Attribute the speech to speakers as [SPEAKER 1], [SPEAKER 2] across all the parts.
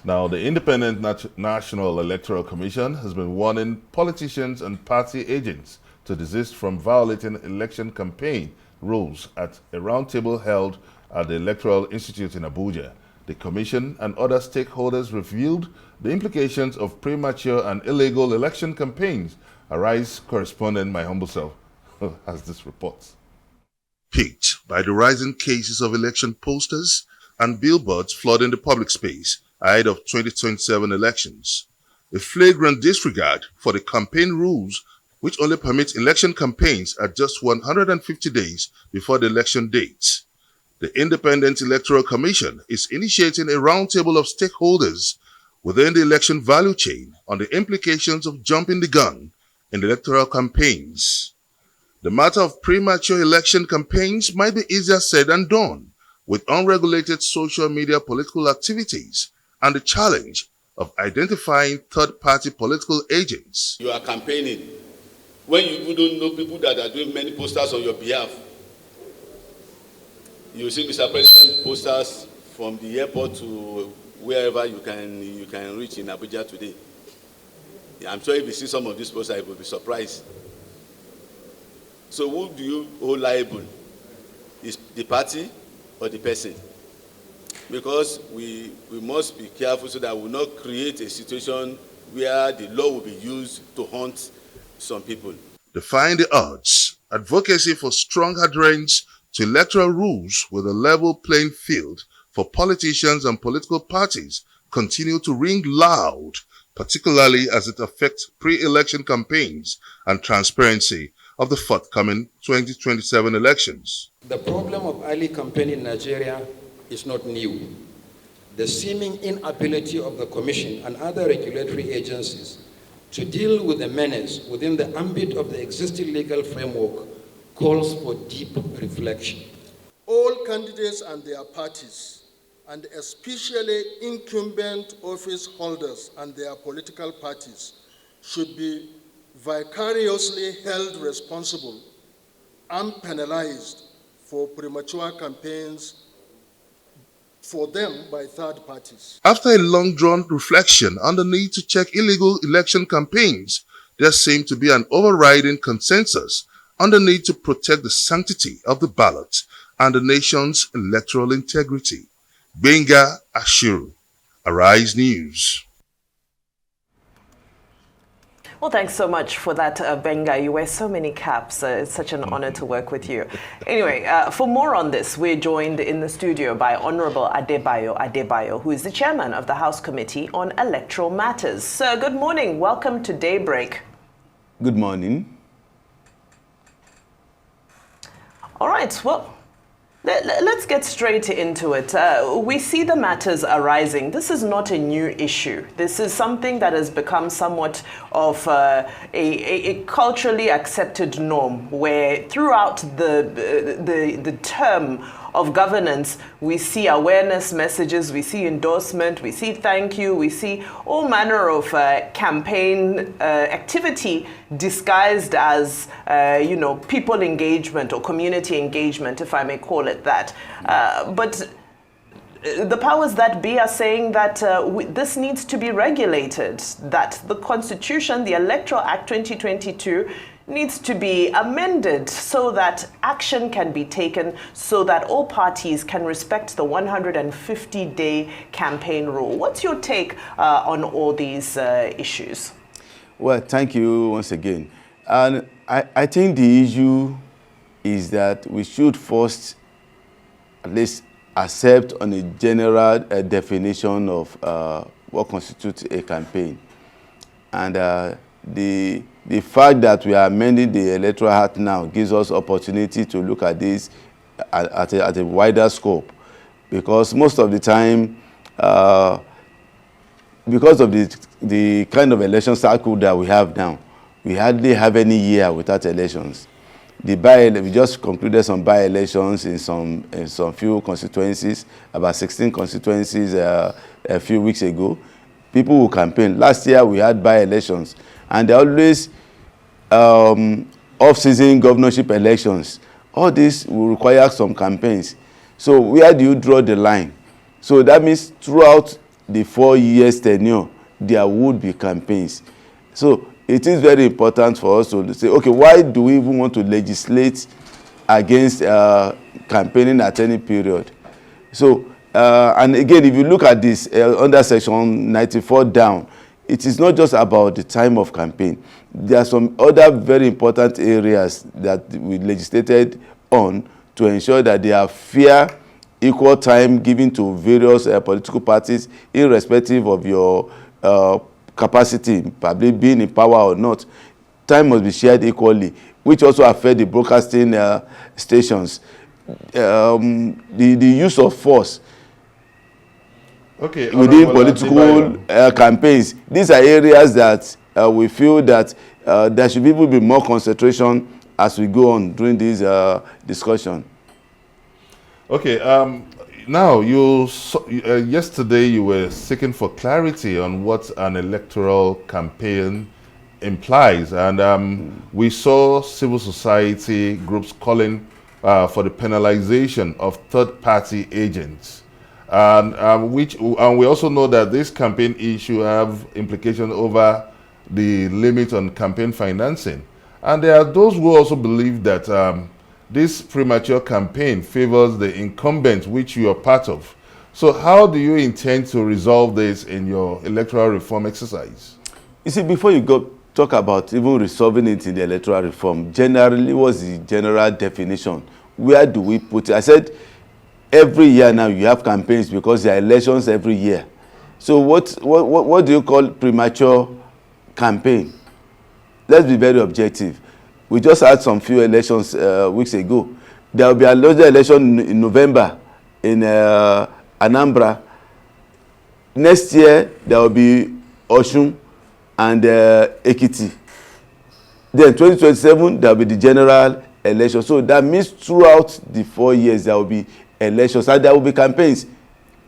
[SPEAKER 1] Now, the Independent National Electoral Commission has been warning politicians and party agents to desist from violating election campaign rules at a roundtable held at the Electoral Institute in Abuja. The Commission and other stakeholders reviewed the implications of premature and illegal election campaigns. Arise correspondent, my humble self, has this report. Piqued by the rising cases of election posters and billboards flooding the public space ahead of 2027 elections, a flagrant disregard for the campaign rules which only permits election campaigns at just 150 days before the election date. The Independent Electoral Commission is initiating a roundtable of stakeholders within the election value chain on the implications of jumping the gun in electoral campaigns. The matter of premature election campaigns might be easier said than done with unregulated social media political activities and the challenge of identifying third-party political agents.
[SPEAKER 2] You are campaigning when you even don't know people that are doing many posters on your behalf. You see, Mr. President, posters from the airport to wherever you can reach in Abuja today. I'm sure if you see some of these posters, you will be surprised. So who do you hold liable? Is the party or the person? Because we must be careful so that we will not create a situation where the law will be used to hunt some people.
[SPEAKER 1] Defying the odds, advocacy for strong adherence to electoral rules with a level playing field for politicians and political parties continue to ring loud, particularly as it affects pre-election campaigns and transparency of the forthcoming 2027 elections.
[SPEAKER 3] The problem of early campaign in Nigeria is not new. The seeming inability of the Commission and other regulatory agencies to deal with the menace within the ambit of the existing legal framework calls for deep reflection.
[SPEAKER 4] All candidates and their parties, and especially incumbent office holders and their political parties, should be vicariously held responsible and penalized for premature campaigns for them by third parties.
[SPEAKER 1] After a long-drawn reflection on the need to check illegal election campaigns, there seemed to be an overriding consensus on the need to protect the sanctity of the ballot and the nation's electoral integrity. Benga Ashiru, Arise News.
[SPEAKER 5] Well, thanks so much for that, Benga. You wear so many caps. It's such an honor to work with you. Anyway, for more on this, we're joined in the studio by Honorable Adebayo, who is the chairman of the House Committee on Electoral Matters. Sir, good morning. Welcome to Daybreak.
[SPEAKER 6] Good morning.
[SPEAKER 5] All right, well, let's get straight into it. We see the matters arising. This is not a new issue. This is something that has become somewhat of a culturally accepted norm, where throughout the term of governance, we see awareness messages, we see endorsement, we see thank you, we see all manner of campaign activity disguised as, people engagement or community engagement, if I may call it that. But the powers that be are saying that this needs to be regulated, that the Constitution, the Electoral Act 2022, needs to be amended so that action can be taken, so that all parties can respect the 150-day campaign rule. What's your take on all these issues?
[SPEAKER 6] Well, thank you once again. And I think the issue is that we should first at least accept on a general definition of what constitutes a campaign. And the fact that we are amending the Electoral Act now gives us opportunity to look at this at a wider scope, because most of the time, because of the kind of election cycle that we have now, we hardly have any year without elections. We just concluded some by-elections in some few constituencies, about 16 constituencies a few weeks ago. People who campaign. Last year we had by-elections, and they're always off-season governorship elections. All this will require some campaigns. So where do you draw the line? So that means throughout the 4 years tenure, there would be campaigns. So it is very important for us to say, okay, why do we even want to legislate against campaigning at any period? So, and again, if you look at this under section 94 down, it is not just about the time of campaign. There are some other very important areas that we legislated on to ensure that there are fair, equal time given to various political parties, irrespective of your capacity, probably being in power or not. Time must be shared equally, which also affect the broadcasting stations. The use of force within political campaigns. These are areas that we feel that there should even be more concentration as we go on during this discussion.
[SPEAKER 1] Okay, now yesterday you were seeking for clarity on what an electoral campaign implies, and we saw civil society groups calling for the penalization of third-party agents, and we also know that this campaign issue have implications over the limit on campaign financing, and there are those who also believe that this premature campaign favors the incumbent, which you are part of. So how do you intend to resolve this in your electoral reform exercise?
[SPEAKER 6] You see, before you talk about even resolving it in the electoral reform, generally, what's the general definition? Where do we put it? I said every year now you have campaigns because there are elections every year. So what do you call premature campaign? Let's be very objective. We just had some few elections weeks ago. There will be another election in November in Anambra. Next year, there will be Osun and Ekiti. Then 2027, there will be the general election. So that means throughout the 4 years, there will be elections and there will be campaigns.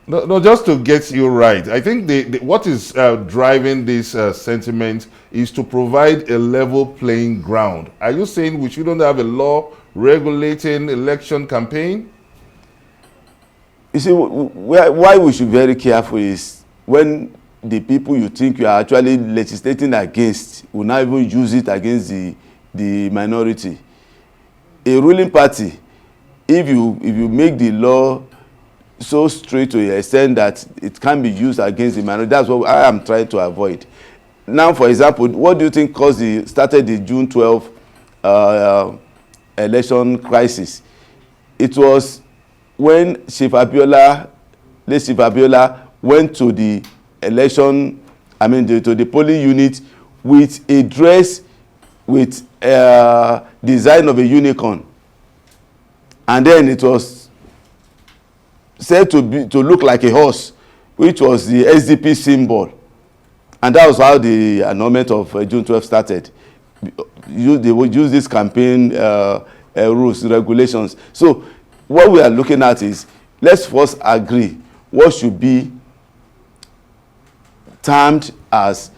[SPEAKER 1] No, just to get you right, I think what is driving this sentiment is to provide a level playing ground. Are you saying we shouldn't have a law regulating election campaign?
[SPEAKER 6] You see, why we should be very careful is when the people you think you are actually legislating against will not even use it against the minority. A ruling party, if you make the law so straight to the extent that it can be used against the minority, that's what I am trying to avoid. Now, for example, what do you think started the June 12 election crisis? It was when Chief Abiola went to the election, to the polling unit with a dress with design of a unicorn, and then it was said to look like a horse, which was the SDP symbol, and that was how the annulment of June 12 started. They would use this campaign rules, regulations. So what we are looking at is, let's first agree what should be termed as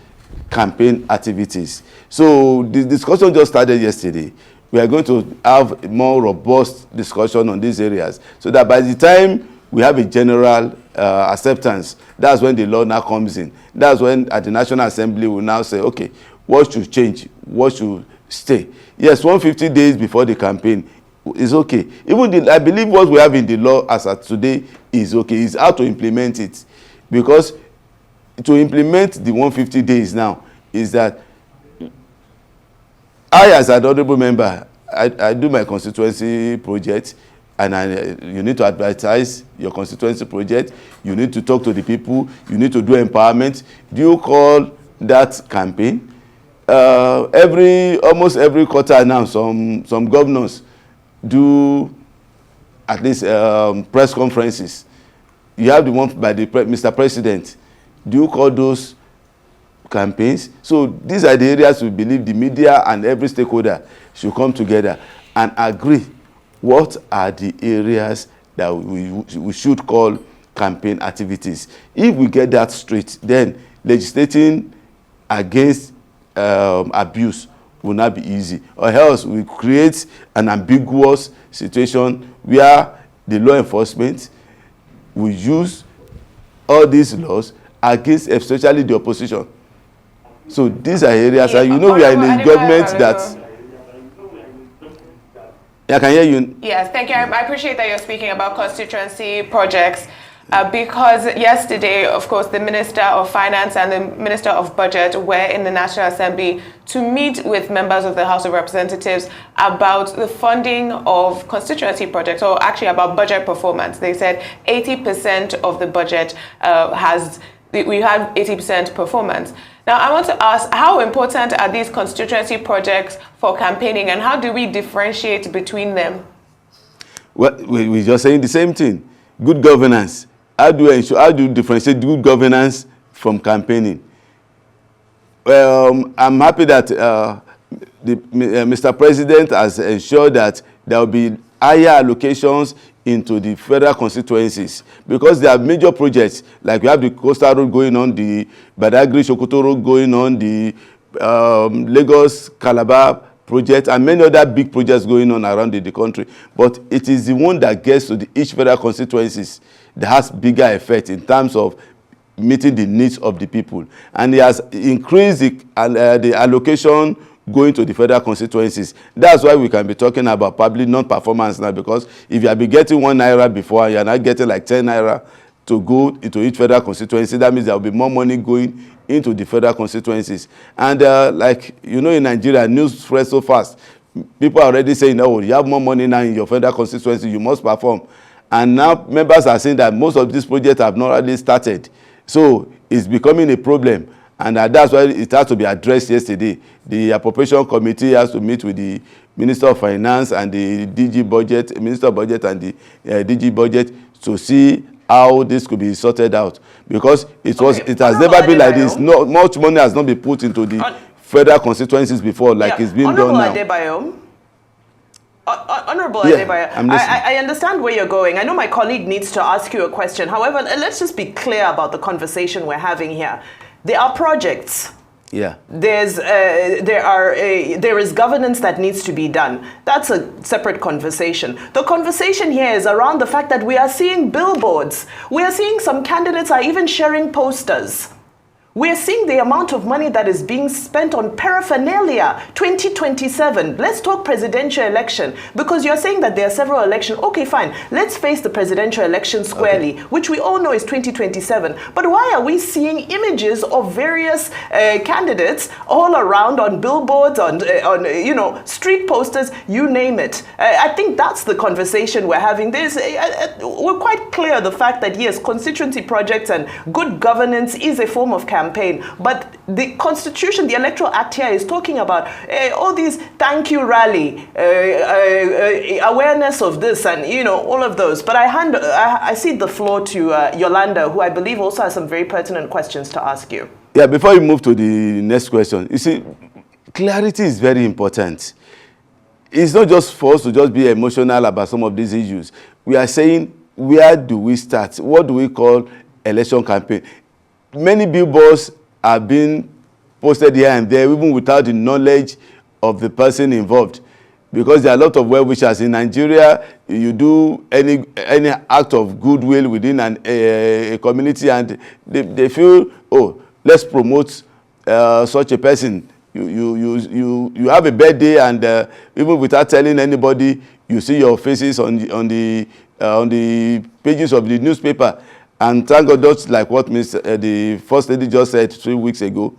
[SPEAKER 6] campaign activities. So the discussion just started yesterday. We are going to have a more robust discussion on these areas, so that by the time we have a general acceptance, that's when the law now comes in. That's when at the National Assembly we now say, okay, what should change, what should stay. Yes, 150 days before the campaign is okay. Even I believe what we have in the law as of today is okay. It's how to implement it, because to implement the 150 days now is that I, as an honorable member, I do my constituency project, and you need to advertise your constituency project. You need to talk to the people. You need to do empowerment. Do you call that campaign? Almost every quarter now, some governors do at least press conferences. You have the one by the Mr. President. Do you call those campaigns? So these are the areas we believe the media and every stakeholder should come together and agree what are the areas that we should call campaign activities. If we get that straight, then legislating against abuse will not be easy, or else we create an ambiguous situation where the law enforcement will use all these laws against especially the opposition. So these are areas, and you know we are in a government that... Yeah, I can hear you.
[SPEAKER 5] Yes, thank you. I appreciate that you're speaking about constituency projects because yesterday, of course, the Minister of Finance and the Minister of Budget were in the National Assembly to meet with members of the House of Representatives about the funding of constituency projects, or actually about budget performance. They said 80% of the budget we have 80% performance. Now, I want to ask, how important are these constituency projects for campaigning, and how do we differentiate between them?
[SPEAKER 6] Well, we're just saying the same thing. Good governance. How do you differentiate good governance from campaigning? Well, I'm happy that Mr. President has ensured that there will be higher allocations into the federal constituencies, because there are major projects, like we have the Coastal Road going on, the Badagry-Sokoto Road going on, the Lagos-Calabar project, and many other big projects going on around the country. But it is the one that gets to each federal constituencies that has bigger effect in terms of meeting the needs of the people. And it has increased the allocation going to the federal constituencies. That's why we can be talking about public non-performance now, because if you have been getting 1 naira before and you are now getting like 10 naira to go into each federal constituency, that means there will be more money going into the federal constituencies. And like, you know, in Nigeria, news spreads so fast. People are already saying, oh, you have more money now in your federal constituency, you must perform. And now members are saying that most of these projects have not already started. So it's becoming a problem. And that's why it has to be addressed yesterday. The appropriation committee has to meet with the Minister of Finance and the DG Budget, Minister of Budget and the DG Budget to see how this could be sorted out. Because it has never been like this. No, much money has not been put into the federal constituencies before, like it's been done now.
[SPEAKER 5] Honorable Adebayo, I understand where you're going. I know my colleague needs to ask you a question. However, let's just be clear about the conversation we're having here. There are projects.
[SPEAKER 6] Yeah.
[SPEAKER 5] There is governance that needs to be done. That's a separate conversation. The conversation here is around the fact that we are seeing billboards. We are seeing some candidates are even sharing posters. We're seeing the amount of money that is being spent on paraphernalia. 2027. Let's talk presidential election, because you're saying that there are several elections. Okay, fine. Let's face the presidential election squarely, which we all know is 2027. But why are we seeing images of various candidates all around on billboards, on you know, street posters, you name it? I think that's the conversation we're having. We're quite clear the fact that yes, constituency projects and good governance is a form of campaign, but the Constitution, the Electoral Act here is talking about all these thank you rally, awareness of this, and you know, all of those. But I cede the floor to Yolanda, who I believe also has some very pertinent questions to ask you.
[SPEAKER 6] Yeah, before you move to the next question, you see, clarity is very important. It's not just for us to just be emotional about some of these issues. We are saying, where do we start? What do we call election campaign? Many billboards are being posted here and there, even without the knowledge of the person involved, because there are a lot of well-wishers in Nigeria. You do any act of goodwill within a community, and they feel, oh, let's promote such a person. You have a birthday, and even without telling anybody, you see your faces on the pages of the newspaper. And thank God, just like what the First Lady just said 3 weeks ago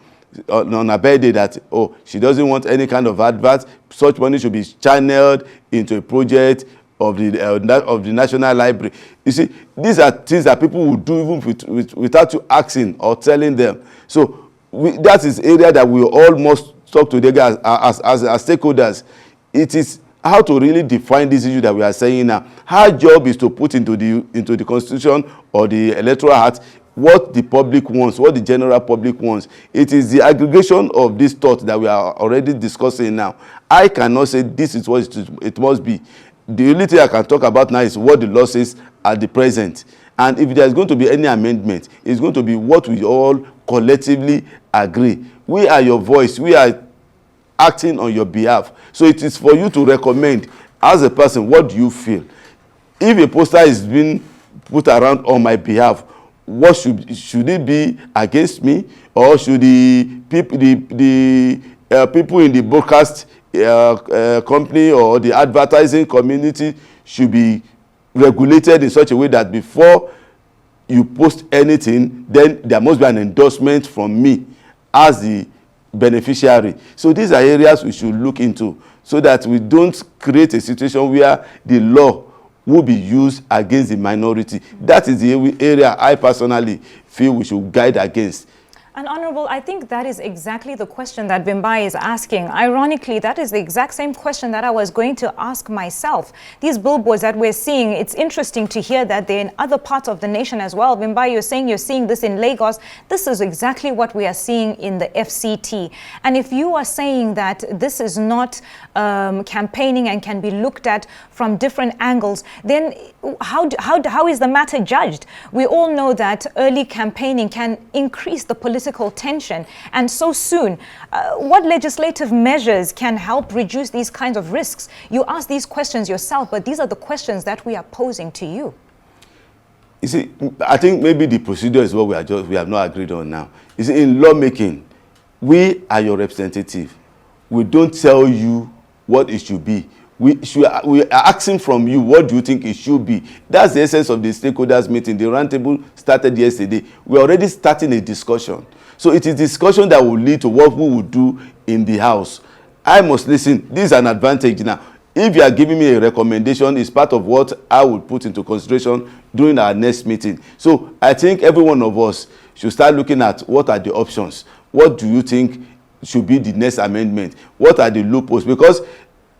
[SPEAKER 6] on her birthday, that, oh, she doesn't want any kind of advert. Such money should be channeled into a project of the National Library. You see, these are things that people will do even without you asking or telling them. So that is area that we all must talk together as stakeholders. It is how to really define this issue that we are saying now. Our job is to put into the Constitution or the Electoral Act what the public wants, what the general public wants. It is the aggregation of this thought that we are already discussing now. I cannot say this is what it must be. The only thing I can talk about now is what the law says at the present. And if there is going to be any amendment, it's going to be what we all collectively agree. We are your voice. We are acting on your behalf. So it is for you to recommend, as a person, what do you feel? If a poster is being put around on my behalf, what should it be against me, or should the people people in the broadcast company or the advertising community should be regulated in such a way that before you post anything, then there must be an endorsement from me as the beneficiary. So these are areas we should look into, so that we don't create a situation where the law will be used against the minority. That is the area I personally feel we should guide against.
[SPEAKER 7] And Honorable, I think that is exactly the question that Bimbai is asking. Ironically, that is the exact same question that I was going to ask myself. These billboards that we're seeing, it's interesting to hear that they're in other parts of the nation as well. Bimbai, you're saying you're seeing this in Lagos. This is exactly what we are seeing in the FCT. And if you are saying that this is not campaigning and can be looked at from different angles, then how is the matter judged? We all know that early campaigning can increase the political tension, and so soon. What legislative measures can help reduce these kinds of risks? You ask these questions yourself, but these are the questions that we are posing to you.
[SPEAKER 6] You see, I think maybe the procedure is what we have not agreed on now. You see, in lawmaking, we are your representative. We don't tell you what it should be. We are asking from you, what do you think it should be? That's the essence of the stakeholders meeting. The roundtable started yesterday. We're already starting a discussion. So it is discussion that will lead to what we will do in the House. I must listen. This is an advantage now. If you are giving me a recommendation, it's part of what I will put into consideration during our next meeting. So I think every one of us should start looking at what are the options. What do you think should be the next amendment? What are the loopholes? Because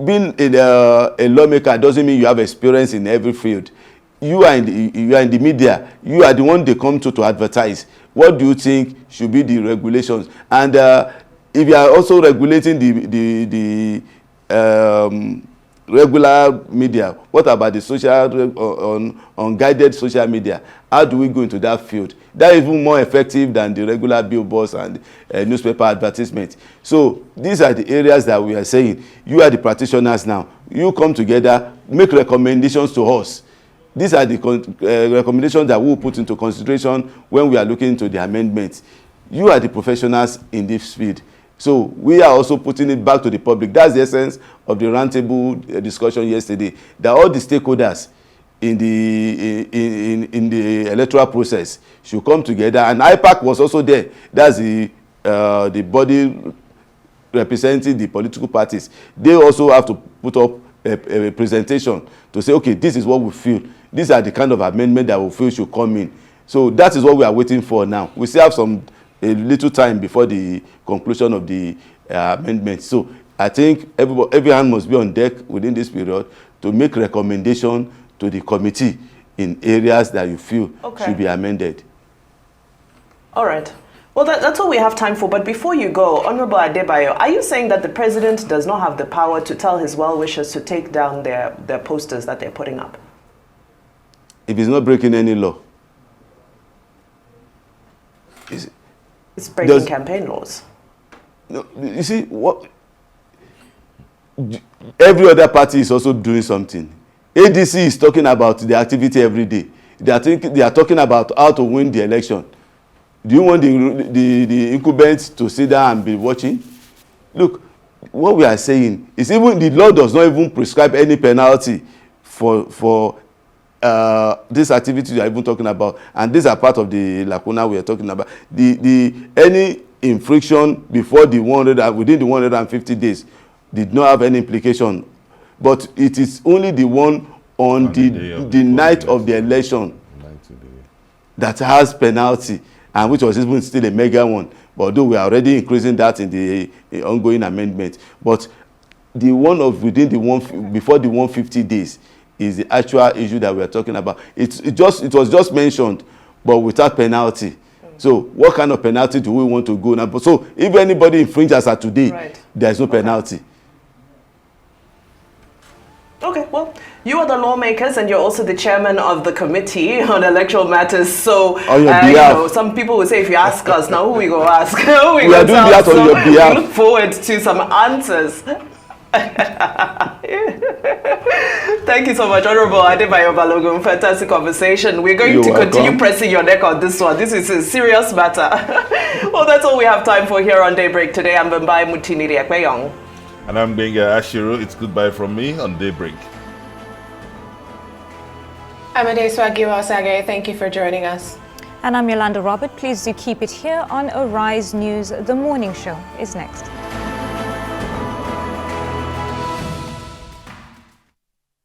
[SPEAKER 6] being a lawmaker doesn't mean you have experience in every field. You are in the media. You are the one they come to advertise. What do you think should be the regulations? And if you are also regulating the regular media, what about the social unguided social media? How do we go into that field? That is even more effective than the regular billboards and newspaper advertisement. So these are the areas that we are saying. You are the practitioners now. You come together, make recommendations to us. These are the recommendations that we will put into consideration when we are looking into the amendments. You are the professionals in this field. So we are also putting it back to the public. That's the essence of the roundtable discussion yesterday, that all the stakeholders in the electoral process should come together. And IPAC was also there. That's the body representing the political parties. They also have to put up a presentation to say, okay, this is what we feel. These are the kind of amendment that we feel should come in. So that is what we are waiting for now. We still have a little time before the conclusion of the amendment. So I think every hand must be on deck within this period to make recommendation to the committee in areas that you feel should be amended.
[SPEAKER 5] All right. Well, that's all we have time for. But before you go, Honorable Adebayo, are you saying that the president does not have the power to tell his well-wishers to take down their posters that they're putting up?
[SPEAKER 6] If he's not breaking any law.
[SPEAKER 5] It's breaking campaign laws.
[SPEAKER 6] No, you see, every other party is also doing something. ADC is talking about the activity every day. They are talking about how to win the election. Do you want the incumbents to sit down and be watching? Look, what we are saying is even the law does not even prescribe any penalty for this activity you are even talking about, and these are part of the lacuna we are talking about. Any infraction before within the 150 days did not have any implication, but it is only the one on the night of the election that has penalty, and which was even still a mega one. But although we are already increasing that in the ongoing amendment, but the one of before the 150 days is the actual issue that we are talking about. It was just mentioned, but without penalty. So what kind of penalty do we want to go now? So if anybody infringes as at today, there is no penalty.
[SPEAKER 5] Okay, well, you are the lawmakers and you're also the chairman of the committee on electoral matters. So,
[SPEAKER 6] on your behalf.
[SPEAKER 5] Some people will say, if you ask us, now who we go ask?
[SPEAKER 6] We are doing that on your behalf.
[SPEAKER 5] We look forward to some answers. Thank you so much, Honorable Adebayo Balogun. Fantastic conversation. We're going to continue pressing your neck on this one. This is a serious matter. Well, that's all we have time for here on Daybreak today. I'm Bambai Mutiniri Ekpeyong.
[SPEAKER 1] And I'm Benga Ashiru. It's goodbye from me on Daybreak.
[SPEAKER 8] I'm Adeswagi Wasage. Thank you for joining us.
[SPEAKER 7] And I'm Yolanda Robert. Please do keep it here on Arise News. The morning show is next.